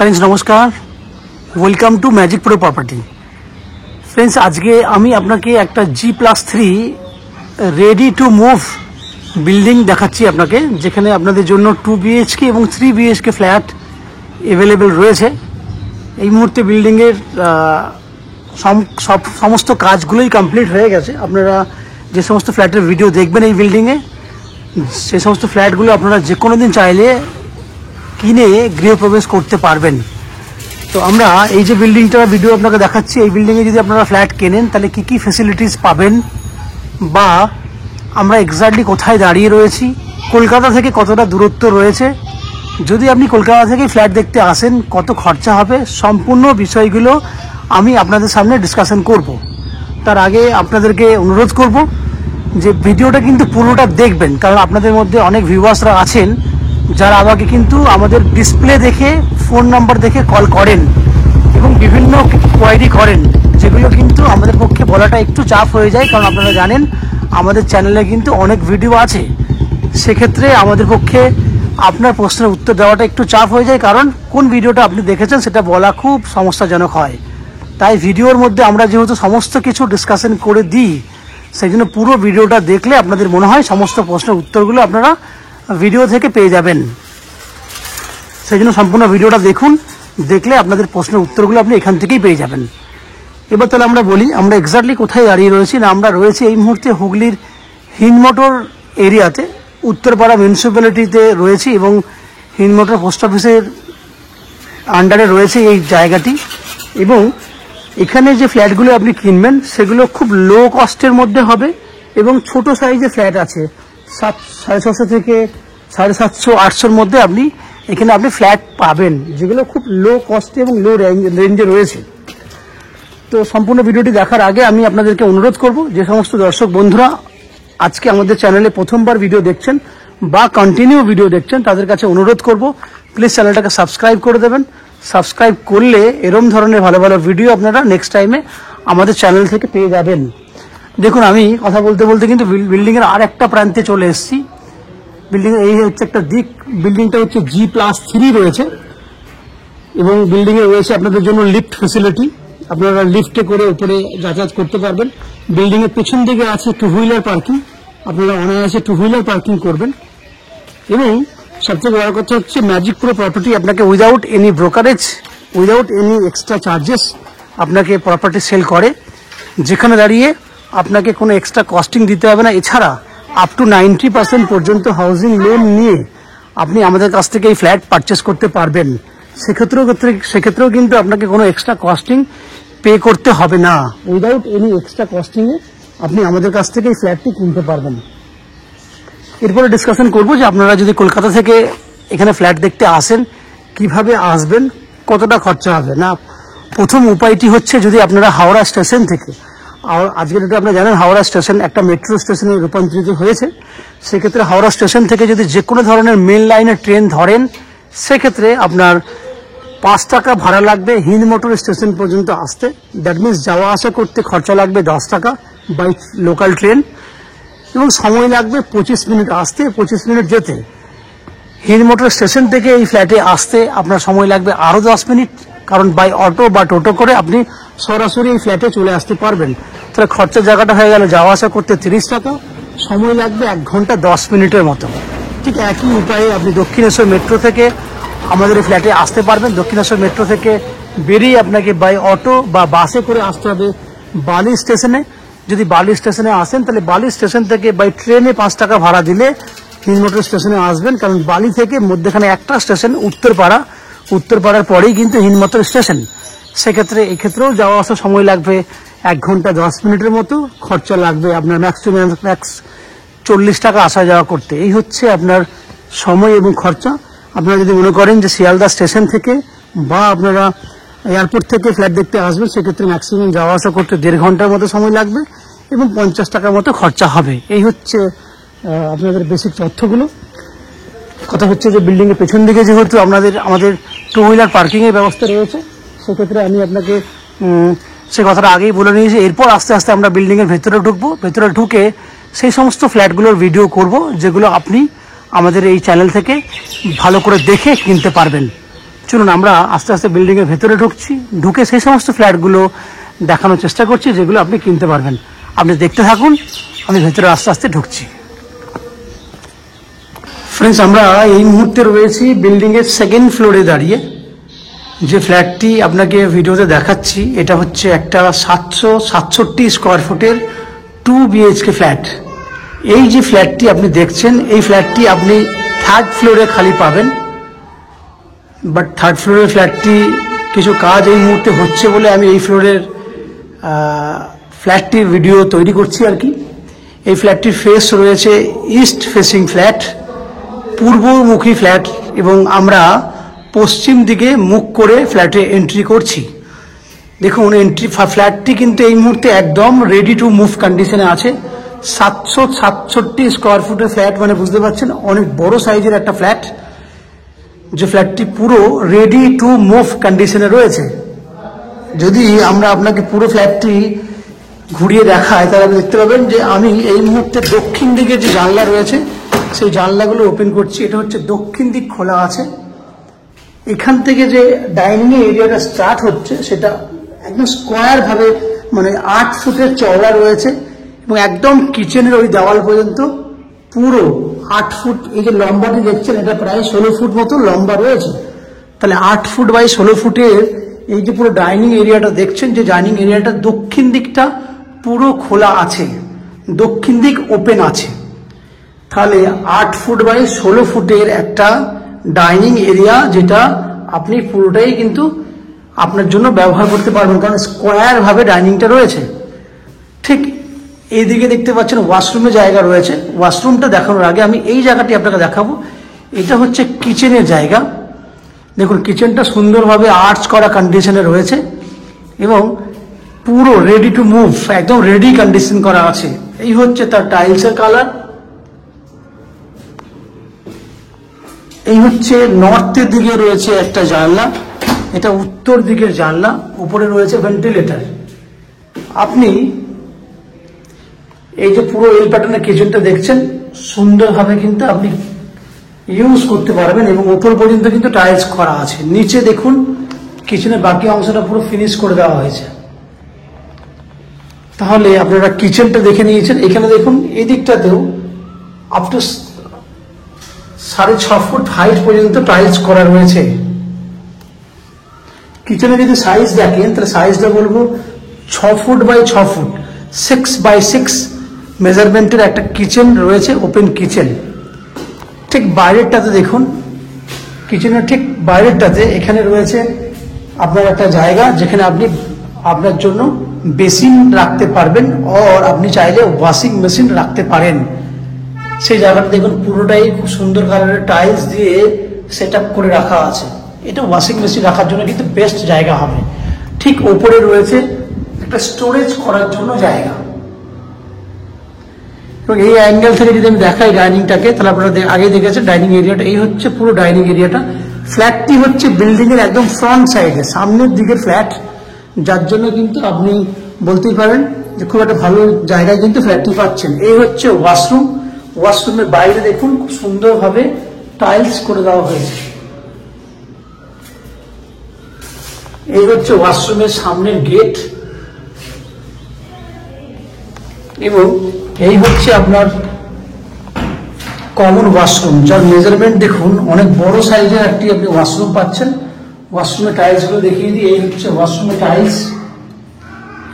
Friends नमस्कार welcome to magic pro property. Friends आज के आमी आपनाके एक G+3 ready to move building देखाচ্ছি আপনাকে যেখানে আপনাদের জন্য 2 BHK এবং 3 BHK ফ্ল্যাট अवेलेबल রয়েছে। এই মুহূর্তে বিল্ডিং এর সমস্ত কাজগুলোই কমপ্লিট হয়ে গেছে। আপনারা যে সমস্ত ফ্ল্যাটের ভিডিও দেখবেন এই বিল্ডিং এ সেই সমস্ত ফ্ল্যাটগুলো আপনারা যে কোনো দিন চাইলে কিনে গৃহপ্রবেশ করতে পারবেন। তো আমরা এই যে বিল্ডিংটার ভিডিও আপনাকে দেখাচ্ছি, এই বিল্ডিং এ যদি আপনারা ফ্ল্যাট কেনেন তাহলে কি কি ফ্যাসিলিটিস পাবেন বা আমরা এক্স্যাক্টলি কোথায় দাঁড়িয়ে রয়েছি, কলকাতা থেকে কতটা দূরত্ব রয়েছে, যদি আপনি কলকাতা থেকে ফ্ল্যাট দেখতে আসেন কত খরচা হবে, সম্পূর্ণ বিষয়গুলো আমি আপনাদের সামনে ডিসকাশন করব। তার আগে আপনাদেরকে অনুরোধ করব যে ভিডিওটা কিন্তু পুরোটা দেখবেন, কারণ আপনাদের মধ্যে অনেক ভিউয়ার্সরা আছেন যারা আমাকে কিন্তু আমাদের ডিসপ্লে দেখে ফোন নাম্বার দেখে কল করেন এবং বিভিন্ন কোয়ারি করেন, যেগুলো কিন্তু আমাদের পক্ষে বলাটা একটু চাপ হয়ে যায়। কারণ আপনারা জানেন আমাদের চ্যানেলে কিন্তু অনেক ভিডিও আছে, সেক্ষেত্রে আমাদের পক্ষে আপনার প্রশ্নের উত্তর দেওয়াটা একটু চাপ হয়ে যায়, কারণ কোন ভিডিওটা আপনি দেখেছেন সেটা বলা খুব সমস্যাজনক হয়। তাই ভিডিওর মধ্যে আমরা যেহেতু সমস্ত কিছু ডিসকাশন করে দিই, সেই জন্য পুরো ভিডিওটা দেখলে আপনাদের মনে হয় সমস্ত প্রশ্নের উত্তরগুলো আপনারা ভিডিও থেকে পেয়ে যাবেন। সেই জন্য সম্পূর্ণ ভিডিওটা দেখুন, দেখলে আপনাদের প্রশ্নের উত্তরগুলো আপনি এখান থেকেই পেয়ে যাবেন। এবার তাহলে আমরা বলি আমরা এক্স্যাক্টলি কোথায় দাঁড়িয়ে রয়েছি। না, আমরা রয়েছি এই মুহূর্তে হুগলির হিন্দমোটর এরিয়াতে, উত্তরপাড়া মিউনিসিপ্যালিটিতে রয়েছি এবং হিন্দমোটর পোস্ট অফিসের আন্ডারে রয়েছে এই জায়গাটি। এবং এখানে যে ফ্ল্যাটগুলো আপনি কিনবেন সেগুলো খুব লো কস্টের মধ্যে হবে এবং ছোট সাইজের ফ্ল্যাট আছে 650 থেকে 750, 800-র মধ্যে এখানে আপনি ফ্ল্যাট পাবেন, যেগুলো খুব লো কস্টে এবং লো রেঞ্জে রয়েছে। তো সম্পূর্ণ ভিডিওটি দেখার আগে আমি আপনাদেরকে অনুরোধ করব, যে সমস্ত দর্শক বন্ধুরা আজকে আমাদের চ্যানেলে প্রথমবার ভিডিও দেখছেন বা কন্টিনিউ ভিডিও দেখছেন, তাদের কাছে অনুরোধ করব প্লিজ চ্যানেলটাকে সাবস্ক্রাইব করে দেবেন। সাবস্ক্রাইব করলে এরকম ধরনের ভালো ভালো ভিডিও আপনারা নেক্সট টাইমে আমাদের চ্যানেল থেকে পেয়ে যাবেন। দেখুন আমি কথা বলতে বলতে কিন্তু বিল্ডিংয়ের আর একটা প্রান্তে চলে এসেছি। বিল্ডিংয়ের এই হচ্ছে একটা দিক, বিল্ডিংটা হচ্ছে G+3 রয়েছে এবং বিল্ডিংয়ে রয়েছে আপনাদের জন্য লিফট ফেসিলিটি, আপনারা লিফটে করে উপরে যাতায়াত করতে পারবেন। বিল্ডিংয়ের পেছন দিকে আছে 2 হুইলার পার্কিং, আপনারা অনায়াসে 2 হুইলার পার্কিং করবেন। এবং সবথেকে বড় কথা হচ্ছে ম্যাজিক প্রো প্রপার্টি আপনাকে without any brokerage, without any extra charges আপনাকে প্রপার্টি সেল করে, যেখানে দাঁড়িয়ে আপনাকে কোনো এক্সট্রা কস্টিং দিতে হবে না। এছাড়া আপ টু 90% পর্যন্ত হাউজিং লোন নিয়ে আপনি আমাদের কাছ থেকে এই ফ্ল্যাট পারচেস করতে পারবেন। সেক্ষেত্রেও কিন্তু আপনাকে কোনো এক্সট্রা কস্টিং পে করতে হবে না। উইদাউট এনি এক্সট্রা কস্টিংয়ে আপনি আমাদের কাছ থেকে এই ফ্ল্যাটটি কিনতে পারবেন। এরপরে ডিসকাশন করব যে আপনারা যদি কলকাতা থেকে এখানে ফ্ল্যাট দেখতে আসেন কিভাবে আসবেন, কতটা খরচা হবে। না, প্রথম উপায়টি হচ্ছে যদি আপনারা হাওড়া স্টেশন থেকে, আর আজকে যেটা আপনারা জানেন হাওড়া স্টেশন একটা মেট্রো স্টেশনে রূপান্তরিত হয়েছে, সেক্ষেত্রে হাওড়া স্টেশন থেকে যদি যে কোনো ধরনের মেন লাইনের ট্রেন ধরেন সেক্ষেত্রে আপনার 5 টাকা ভাড়া লাগবে হিন্দমোটর স্টেশন পর্যন্ত আসতে। দ্যাট মিনস যাওয়া আসা করতে খরচা লাগবে 10 টাকা বাই লোকাল ট্রেন এবং সময় লাগবে 25 মিনিট আসতে, 25 মিনিট যেতে। হিন্দমোটর স্টেশন থেকে এই ফ্ল্যাটে আসতে আপনার সময় লাগবে আরও 10 মিনিট, কারণ বাই অটো বা টোটো করে আপনি সরাসরি এই ফ্ল্যাটে চলে আসতে পারবেন। তাহলে খরচার জায়গাটা হয়ে গেল যাওয়া আসা করতে 30 টাকা, সময় লাগবে 1 ঘন্টা 10 মিনিটের মতো। ঠিক একই উপায়ে আপনি দক্ষিণেশ্বর মেট্রো থেকে আমাদের এই ফ্ল্যাটে আসতে পারবেন। দক্ষিণেশ্বর মেট্রো থেকে বেরিয়ে আপনাকে বাই অটো বা বাসে করে আসতে হবে বালি স্টেশনে। যদি বালি স্টেশনে আসেন তাহলে বালি স্টেশন থেকে বাই ট্রেনে 5 টাকা ভাড়া দিলে হিন্দমোটর স্টেশনে আসবেন, কারণ বালি থেকে মধ্যখানে একটা স্টেশন উত্তরপাড়া, উত্তরপাড়ার পরেই কিন্তু হিন্দমোটর স্টেশন। সেক্ষেত্রে এক্ষেত্রেও যাওয়া আসার সময় লাগবে 1 ঘন্টা 10 মিনিটের মতো, খরচা লাগবে আপনার ম্যাক্স 40 টাকা আসা যাওয়া করতে। এই হচ্ছে আপনার সময় এবং খরচা। আপনারা যদি মনে করেন যে শিয়ালদা স্টেশন থেকে বা আপনারা এয়ারপোর্ট থেকে ফ্ল্যাট দেখতে আসবেন, সেক্ষেত্রে ম্যাক্সিমাম যাওয়া আসা করতে 1.5 ঘন্টার মতো সময় লাগবে এবং 50 টাকার মতো খরচা হবে। এই হচ্ছে আপনাদের বেসিক তথ্যগুলো। কথা হচ্ছে যে বিল্ডিংয়ের পেছন দিকে যেহেতু আমাদের 2 হুইলার পার্কিংয়ের ব্যবস্থা রয়েছে, সেক্ষেত্রে আমি আপনাকে সে কথাটা আগেই বলে নিয়েছি। এরপর আস্তে আস্তে আমরা বিল্ডিংয়ের ভেতরে ঢুকবো, ভেতরে ঢুকে সেই সমস্ত ফ্ল্যাটগুলোর ভিডিও করব যেগুলো আপনি আমাদের এই চ্যানেল থেকে ভালো করে দেখে কিনতে পারবেন। চলুন আমরা আস্তে আস্তে বিল্ডিংয়ের ভেতরে ঢুকছি, ঢুকে সেই সমস্ত ফ্ল্যাটগুলো দেখানোর চেষ্টা করছি যেগুলো আপনি কিনতে পারবেন। আপনি দেখতে থাকুন, আমি ভেতরে আস্তে আস্তে ঢুকছি। ফ্রেন্ডস, আমরা এই মুহূর্তে রয়েছি বিল্ডিংয়ের সেকেন্ড ফ্লোরে দাঁড়িয়ে। যে ফ্ল্যাটটি আপনাকে ভিডিওতে দেখাচ্ছি এটা হচ্ছে একটা 767 স্কোয়ার ফুটের 2 BHK ফ্ল্যাট। এই যে ফ্ল্যাটটি আপনি দেখছেন, এই ফ্ল্যাটটি আপনি 3rd ফ্লোরে খালি পাবেন। বাট 3rd ফ্লোরের ফ্ল্যাটটি কিছু কাজ এই মুহূর্তে হচ্ছে বলে আমি এই ফ্লোরের ফ্ল্যাটটির ভিডিও তৈরি করছি আর কি। এই ফ্ল্যাটটির ফেস রয়েছে ইস্ট ফেসিং ফ্ল্যাট, পূর্বমুখী ফ্ল্যাট, এবং আমরা পশ্চিম দিকে মুখ করে ফ্ল্যাটে এন্ট্রি করছি। দেখুন, ফ্ল্যাটটি কিন্তু এই মুহূর্তে একদম রেডি টু মুভ কন্ডিশনে আছে। 767 স্কোয়ার ফুটের ফ্ল্যাট মানে বুঝতে পারছেন অনেক বড় সাইজের একটা ফ্ল্যাট, যে ফ্ল্যাটটি পুরো রেডি টু মুভ কন্ডিশনে রয়েছে। যদি আমরা আপনাকে পুরো ফ্ল্যাটটি ঘুরিয়ে দেখাই তাহলে আপনি দেখতে পাবেন যে আমি এই মুহূর্তে দক্ষিণ দিকে যে জানলা রয়েছে সেই জানলাগুলো ওপেন করছি। এটা হচ্ছে দক্ষিণ দিক খোলা আছে। এখান থেকে যে ডাইনিং এরিয়াটা স্টার্ট হচ্ছে সেটা একদম স্কোয়ার ভাবে, মানে 8 ফুটের চওড়া রয়েছে, এবং একদম কিচেনের ওই দেওয়াল পর্যন্ত পুরো 8 ফুট। এই যে লম্বাটি দেখছেন এটা প্রায় 16 ফুট মতো লম্বা রয়েছে। তাহলে 8 ফুট বাই 16 ফুটের এই যে পুরো ডাইনিং এরিয়াটা দেখছেন, যে ডাইনিং এরিয়াটা দক্ষিণ দিকটা পুরো খোলা আছে, দক্ষিণ দিক ওপেন আছে। তাহলে 8 ফুট বাই 16 ফুটের একটা ডাইনিং এরিয়া, যেটা আপনি পুরোটাই কিন্তু আপনার জন্য ব্যবহার করতে পারবেন, কারণ স্কোয়ার ভাবে ডাইনিংটা রয়েছে। ঠিক এইদিকে দেখতে পাচ্ছেন ওয়াশরুমের জায়গা রয়েছে। ওয়াশরুমটা দেখানোর আগে আমি এই জায়গাটি আপনাকে দেখাবো। এটা হচ্ছে কিচেনের জায়গা। দেখুন, কিচেনটা সুন্দরভাবে আর্চ করা কন্ডিশনে রয়েছে এবং পুরো রেডি টু মুভ, একদম রেডি কন্ডিশন করা আছে। এই হচ্ছে তার টাইলসের কালার। এই হচ্ছে নর্থের দিকে রয়েছে একটা জানলা, এটা উত্তর দিকের জানলা, উপরে রয়েছে ভেন্টিলেটর। আপনি এই যে পুরো এল প্যাটার্নের কিচেনটা দেখছেন, সুন্দরভাবে কিন্তু আপনি ইউজ করতে পারবেন, এবং উপর পর্যন্ত কিন্তু টাইলস করা আছে। নিচে দেখুন, কিচেনের বাকি অংশটা পুরো ফিনিশ করে দেওয়া হয়েছে। তাহলে আপনারা কিচেনটা দেখে নিয়েছেন। এখানে দেখুন, এই দিকটাতেও আপ টু 6.5 ফুট হাইট পর্যন্ত টাইলস করা রয়েছে। কিচেনে যদি সাইজ দেখেন তাহলে সাইজটা বলবো 6 ফুট বাই 6 ফুট, 6 বাই 6 মেজারমেন্টের একটা কিচেন রয়েছে, ওপেন কিচেন। ঠিক বাইরেরটাতে দেখুন, কিচেনের ঠিক বাইরেরটাতে এখানে রয়েছে আপনার একটা জায়গা যেখানে আপনি আপনার জন্য বেসিন রাখতে পারবেন, আর আপনি চাইলে ওয়াশিং মেশিন রাখতে পারেন। সেই জায়গাটা দেখুন পুরোটাই খুব সুন্দর কালারের টাইলস দিয়ে সেট আপ করে রাখা আছে। এটা ওয়াশিং মেশিন রাখার জন্য কিন্তু বেস্ট জায়গা হবে। ঠিক ওপরে রয়েছে একটা স্টোরেজ করার জন্য জায়গা, এবং এই অ্যাঙ্গেল থেকে যদি আমি দেখাই ডাইনিংটাকে, তাহলে আপনারা আগে দেখেছেন ডাইনিং এরিয়াটা। এই হচ্ছে পুরো ডাইনিং এরিয়াটা। ফ্ল্যাটটি হচ্ছে বিল্ডিং এর একদম ফ্রন্ট সাইডে, সামনের দিকের ফ্ল্যাট, যার জন্য কিন্তু আপনি বলতেই পারেন যে খুব একটা ভালো জায়গায় কিন্তু ফ্ল্যাটটি পাচ্ছেন। এই হচ্ছে ওয়াশরুম। ওয়াশরুমের বাইরে দেখুন খুব সুন্দরভাবে টাইলস করে দেওয়া হয়েছে। এই হচ্ছে ওয়াশরুমের সামনের গেট, এবং এই হচ্ছে আপনার কমন ওয়াশরুম, যার মেজারমেন্ট দেখুন অনেক বড় সাইজের একটি আপনি ওয়াশরুম পাচ্ছেন। ওয়াশরুমের টাইলস গুলো দেখিয়ে দিই। এই হচ্ছে ওয়াশরুমের টাইলস,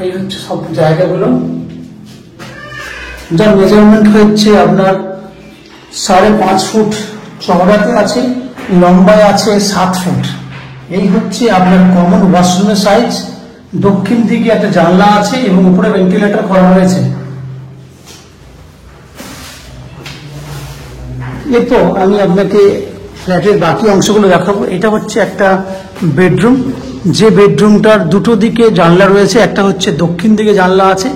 এই হচ্ছে সব জায়গাগুলো, যার মেজারমেন্ট হচ্ছে আপনার 5.5 ফুট চওড়াতে আছে, লম্বায় আছে 7 ফুট। এই হচ্ছে আপনার কমন ওয়াশরুমের সাইজ। দক্ষিণ দিকে একটা জানলা আছে এবং উপরে ভেন্টিলেটর করা হয়েছে। এরপর আমি আপনাকে ফ্ল্যাটের বাকি অংশগুলো দেখাবো। এটা হচ্ছে একটা বেডরুম, যে বেডরুমটার দুটো দিকে জানলা রয়েছে। একটা হচ্ছে দক্ষিণ দিকে জানলা আছে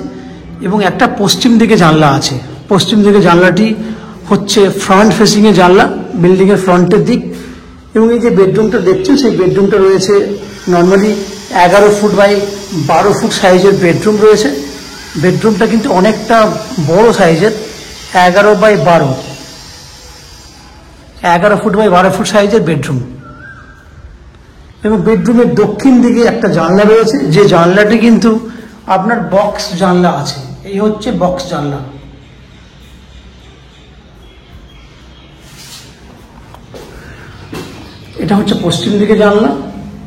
এবং একটা পশ্চিম দিকে জানলা আছে। পশ্চিম দিকে জানলাটি হচ্ছে ফ্রন্ট ফেসিং এ জানলা, বিল্ডিং এর ফ্রন্টের দিক। এবং এই যে বেডরুমটা দেখছেন, সেই বেডরুমটা রয়েছে নর্মালি 11 ফুট বাই 12 ফুট সাইজের বেডরুম রয়েছে। বেডরুমটা কিন্তু অনেকটা বড় সাইজের, 11 বাই 12, 11 ফুট বাই 12 ফুট সাইজের বেডরুম। এবং বেডরুমের দক্ষিণ দিকে একটা জানলা রয়েছে, যে জানলাটি কিন্তু আপনার বক্স জানলা আছে। এই হচ্ছে বক্স জানলা। এটা হচ্ছে পশ্চিম দিকে জানলা।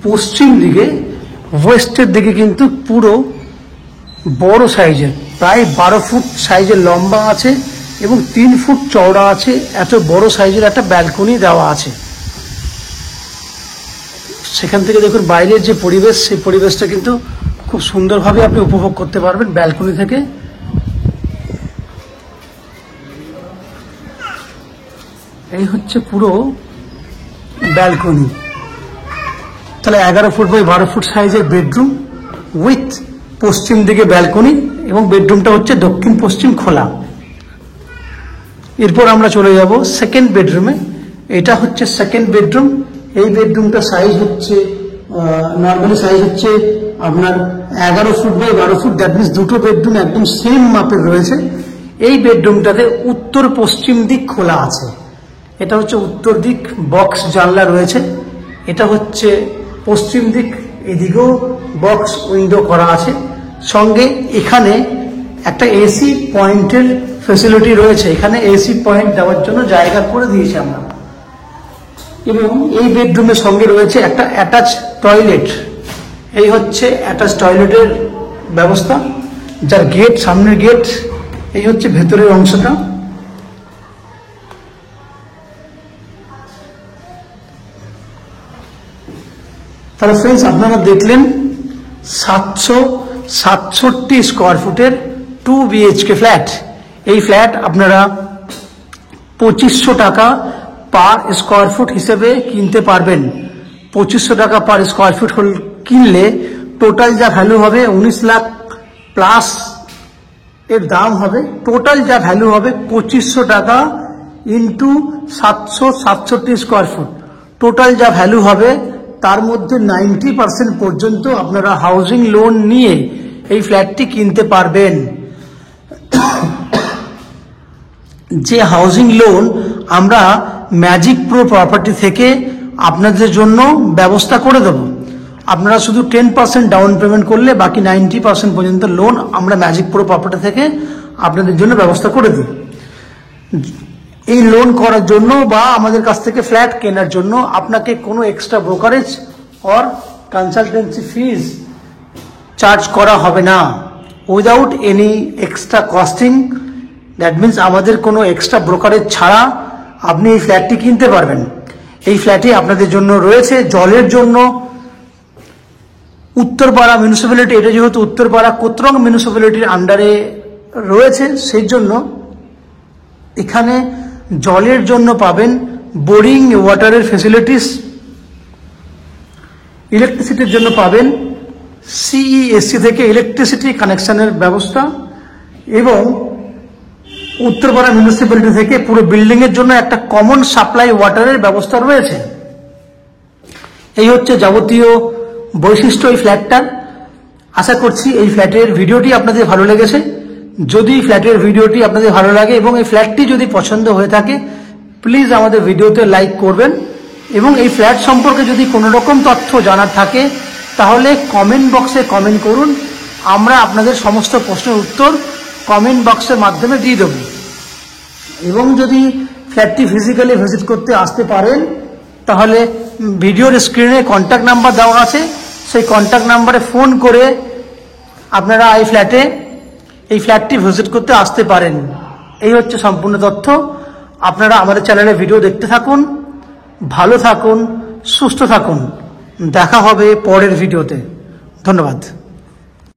পশ্চিম দিকে ওয়েস্টের দিকে কিন্তু পুরো বড় সাইজের, প্রায় 12 ফুট সাইজের লম্বা আছে এবং 3 ফুট চওড়া আছে, এত বড় সাইজের একটা ব্যালকনি দেওয়া আছে। সেখান থেকে দেখুন বাইরের যে পরিবেশ, সেই পরিবেশটা কিন্তু খুব সুন্দরভাবে আপনি উপভোগ করতে পারবেন ব্যালকনি থেকে। এই হচ্ছে পুরো ব্যালকনি। তাহলে 11 ফুট বাই 12 ফুট সাইজের বেডরুম উইথ পশ্চিম দিকে ব্যালকনি, এবং বেডরুমটা হচ্ছে দক্ষিণ পশ্চিম খোলা। এরপর আমরা চলে যাব সেকেন্ড বেডরুমে। এটা হচ্ছে সেকেন্ড বেডরুম। এই বেডরুমটা সাইজ হচ্ছে নর্মালি সাইজ হচ্ছে আপনার 11 foot by 12 foot, that means দুটো বেডরুম একদম সেম মাপের রয়েছে। এই বেডরুমটাতে উত্তর পশ্চিম দিক খোলা আছে। এটা হচ্ছে উত্তর দিক, বক্স জানলা রয়েছে। এটা হচ্ছে পশ্চিম দিক, এদিকেও বক্স উইন্ডো করা আছে। সঙ্গে এখানে একটা এসি পয়েন্টের ফ্যাসিলিটি রয়েছে। এখানে এসি পয়েন্ট দেওয়ার জন্য জায়গা করে দিয়েছি আমরা। এবং এই বেডরুমের সঙ্গে রয়েছে একটা অ্যাটাচ টয়লেট। এই হচ্ছে অ্যাটাচ টয়লেটের ব্যবস্থা, যার গেট, সামনের গেট। এই হচ্ছে ভেতরের অংশটা। তাহলে ফ্রেন্ডস, আপনারা দেখলেন 767 স্কোয়ার ফুটের 2 BHK ফ্ল্যাট। এই ফ্ল্যাট আপনারা 2500 টাকা পার স্কোয়ার ফুট হিসেবে কিনতে পারবেন। 2500 টাকা পার স্কোয়ার ফুট কিনলে টোটাল যা ভ্যালু হবে 19 লাখ প্লাস এর দাম হবে। টোটাল যা ভ্যালু হবে 2500 টাকা ইন্টু 767 স্কোয়ার ফুট। টোটাল যা ভ্যালু হবে তার মধ্যে 90% পর্যন্ত আপনারা হাউজিং লোন নিয়ে এই ফ্ল্যাটটি কিনতে পারবেন। যে হাউজিং লোন আমরা ম্যাজিক প্রো প্রপার্টি থেকে আপনাদের জন্য ব্যবস্থা করে দেব। আপনারা শুধু 10% ডাউন পেমেন্ট করলে বাকি 90% পর্যন্ত লোন আমরা ম্যাজিক প্রো প্রপার্টি থেকে আপনাদের জন্য ব্যবস্থা করে দিই। এই লোন করার জন্য বা আমাদের কাছ থেকে ফ্ল্যাট কেনার জন্য আপনাকে কোনো extra brokerage or consultancy fees charge করা হবে না, without any extra costing. That means আমাদের কোনো এক্সট্রা ব্রোকারেজ ছাড়া আপনি এই ফ্ল্যাটটি কিনতে পারবেন। এই ফ্ল্যাটে আপনাদের জন্য রয়েছে জলের জন্য উত্তরপাড়া মিউনিসিপ্যালিটি। এটা যেহেতু উত্তরপাড়া কোতরং মিউনিসিপ্যালিটির আন্ডারে রয়েছে, সেই জন্য এখানে জলের জন্য পাবেন বোরিং ওয়াটারের ফেসিলিটিস। ইলেকট্রিসিটির জন্য পাবেন সিইএসসি থেকে ইলেকট্রিসিটি কানেকশনের ব্যবস্থা, এবং উত্তরপাড়া মিউনিসিপ্যালিটি থেকে পুরো বিল্ডিং এর জন্য একটা কমন সাপ্লাই ওয়াটারের ব্যবস্থা রয়েছে। এই হচ্ছে যাবতীয় বৈশিষ্ট্য এই ফ্ল্যাটটার। আশা করছি এই ফ্ল্যাটের ভিডিওটি আপনাদের ভালো লেগেছে। যদি ফ্ল্যাটের ভিডিওটি আপনাদের ভালো লাগে এবং এই ফ্ল্যাটটি যদি পছন্দ হয়ে থাকে, প্লিজ আমাদের ভিডিওতে লাইক করবেন। এবং এই ফ্ল্যাট সম্পর্কে যদি কোনো রকম তথ্য জানার থাকে তাহলে কমেন্ট বক্সে কমেন্ট করুন। আমরা আপনাদের সমস্ত প্রশ্নের উত্তর কমেন্ট বক্সের মাধ্যমে দিয়ে দেব। এবং যদি ফ্ল্যাটটি ফিজিক্যালি ভিজিট করতে আসতে পারেন তাহলে ভিডিওর স্ক্রিনে কন্ট্যাক্ট নাম্বার দেওয়া আছে, সেই কন্ট্যাক্ট নাম্বারে ফোন করে আপনারা এই ফ্ল্যাটটি ভিজিট করতে আসতে পারেন। এই হচ্ছে সম্পূর্ণ তথ্য। আপনারা আমাদের চ্যানেলে ভিডিও দেখতে থাকুন, ভালো থাকুন, সুস্থ থাকুন। দেখা হবে পরের ভিডিওতে। ধন্যবাদ।